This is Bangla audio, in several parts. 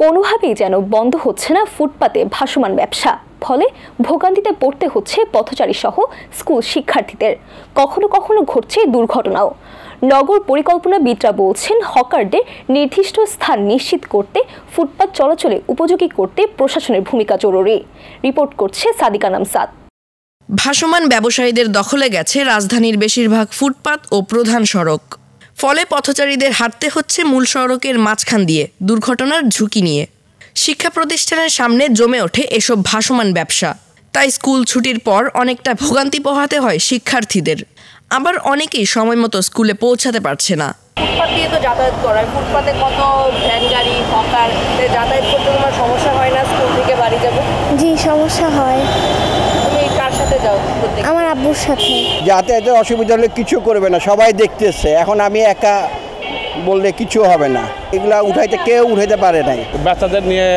কোনোভাবেই যেন বন্ধ হচ্ছে না ফুটপাতে ভাসমান ব্যবসা। ফলে ভোগান্তিতে পড়তে হচ্ছে পথচারী সহ স্কুল শিক্ষার্থীদের। কখনো কখনো ঘটছে দুর্ঘটনাও। নগর পরিকল্পনাবিদরা বলছেন, হকারদের নির্দিষ্ট স্থান নিশ্চিত করতে ফুটপাত চলাচলে উপযোগী করতে প্রশাসনের ভূমিকা জরুরি। রিপোর্ট করছে সাদিকা নামসাদ। ভাসমান ব্যবসায়ীদের দখলে গেছে রাজধানীর বেশিরভাগ ফুটপাত ও প্রধান সড়ক। ফলে পথচারীদের হাঁটতে হচ্ছে মূল সড়কের মাঝখান দিয়ে, দুর্ঘটনার ঝুঁকি নিয়ে। শিক্ষা প্রতিষ্ঠানের সামনে জমে ওঠে এসব ভাসমান ব্যবসা। তাই স্কুল ছুটির পর অনেকটা ভোগান্তি পোহাতে হয় শিক্ষার্থীদের। আবার অনেকেই সময় মতো স্কুলে পৌঁছাতে পারছে না। ফুটপাত দিয়ে তো যাতায়াত করায়, ফুটপাতে কত ভ্যান গাড়ি হকার, যাতায়াত করতে তোমার সমস্যা হয় না? স্কুল থেকে বাড়ি যাবে? জি, সমস্যা হয়। তুমি কার সাথে যাও? আমার আব্বুর সাথে। যাতায়াতের অসুবিধা হলে কিছু করবে না, সবাই দেখতেছে। এখন আমি একা বললে কিছু হবে না, এগুলা উঠাইতে কেউ উঠাইতে পারে নাই। বাচ্চাদের নিয়ে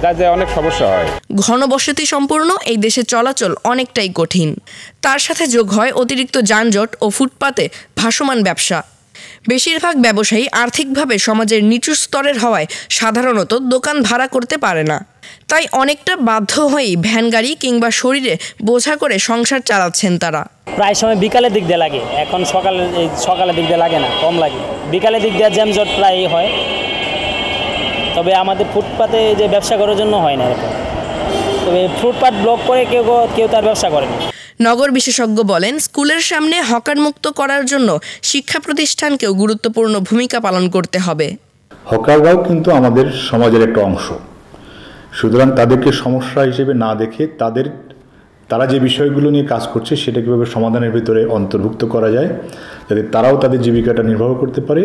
যাতে অনেক সমস্যা হয়। ঘনবসতি সম্পূর্ণ এই দেশে চলাচল অনেকটাই কঠিন। তার সাথে যোগ হয় অতিরিক্ত যানজট ও ফুটপাতে ভাসমান ব্যবসা। বেশিরভাগ ব্যবসায়ী আর্থিকভাবে সমাজের নিচু স্তরের হওয়ায় সাধারণত দোকান ভাড়া করতে পারে না। তাই অনেকটা বাধ্য হয়েই ভ্যান গাড়ি কিংবা শরীরে বোঝা করে সংসার চালাচ্ছেন তারা। প্রায় সময় বিকালের দিক দিয়ে লাগে, এখন সকালের দিক দিয়ে লাগে না, কম লাগে। বিকালের দিক দিয়ে জ্যামজট প্রায়ই হয়, তবে আমাদের ফুটপাতে যে ব্যবসা করার জন্য হয় না এরকম। তবে ফুটপাত ব্লক করে কেউ তার ব্যবসা করে না। নগর বিশেষজ্ঞ বলেন, স্কুলের সামনে হকার মুক্ত করার জন্য শিক্ষা প্রতিষ্ঠানকেও গুরুত্বপূর্ণ ভূমিকা পালন করতে হবে। হকাররাও কিন্তু আমাদের সমাজের একটা অংশ, সুতরাং তাদেরকে সমস্যা হিসেবে না দেখে তারা যে বিষয়গুলো নিয়ে কাজ করছে সেটা কীভাবে সমাধানের ভিতরে অন্তর্ভুক্ত করা যায়, যাতে তারাও তাদের জীবিকাটা নির্বাহ করতে পারে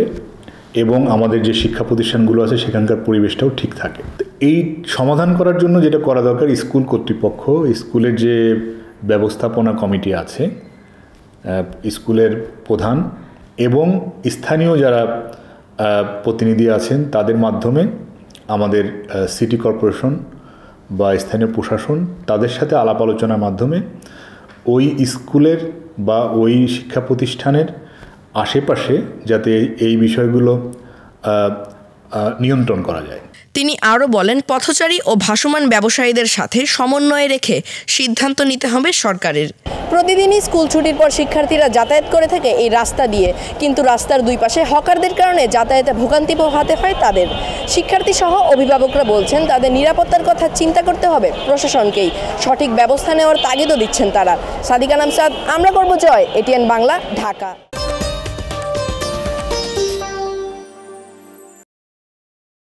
এবং আমাদের যে শিক্ষা প্রতিষ্ঠানগুলো আছে সেখানকার পরিবেশটাও ঠিক থাকে। এই সমাধান করার জন্য যেটা করা দরকার, স্কুল কর্তৃপক্ষ, স্কুলের যে ব্যবস্থাপনা কমিটি আছে, স্কুলের প্রধান এবং স্থানীয় যারা প্রতিনিধি আছেন তাদের মাধ্যমে আমাদের সিটি কর্পোরেশন বা স্থানীয় প্রশাসন তাদের সাথে আলাপ আলোচনার মাধ্যমে ওই স্কুলের বা ওই শিক্ষা প্রতিষ্ঠানের আশেপাশে যাতে এই বিষয়গুলো নিয়ন্ত্রণ করা যায়। তিনি আরও বলেন, পথচারী ও ভাসমান ব্যবসায়ীদের সাথে সমন্বয় রেখে সিদ্ধান্ত নিতে হবে সরকারের। প্রতিদিনই স্কুল ছুটির পর শিক্ষার্থীরা যাতায়াত করে থাকে এই রাস্তা দিয়ে, কিন্তু রাস্তার দুই পাশে হকারদের কারণে যাতায়াতে ভোগান্তি পোহাতে হয় তাদের। শিক্ষার্থী সহ অভিভাবকরা বলছেন, তাদের নিরাপত্তার কথা চিন্তা করতে হবে প্রশাসনকেই। সঠিক ব্যবস্থা নেওয়ার তাগিদও দিচ্ছেন তারা। সাদিকা নামসাদ, আমরা করব জয়, এটিএন বাংলা, ঢাকা।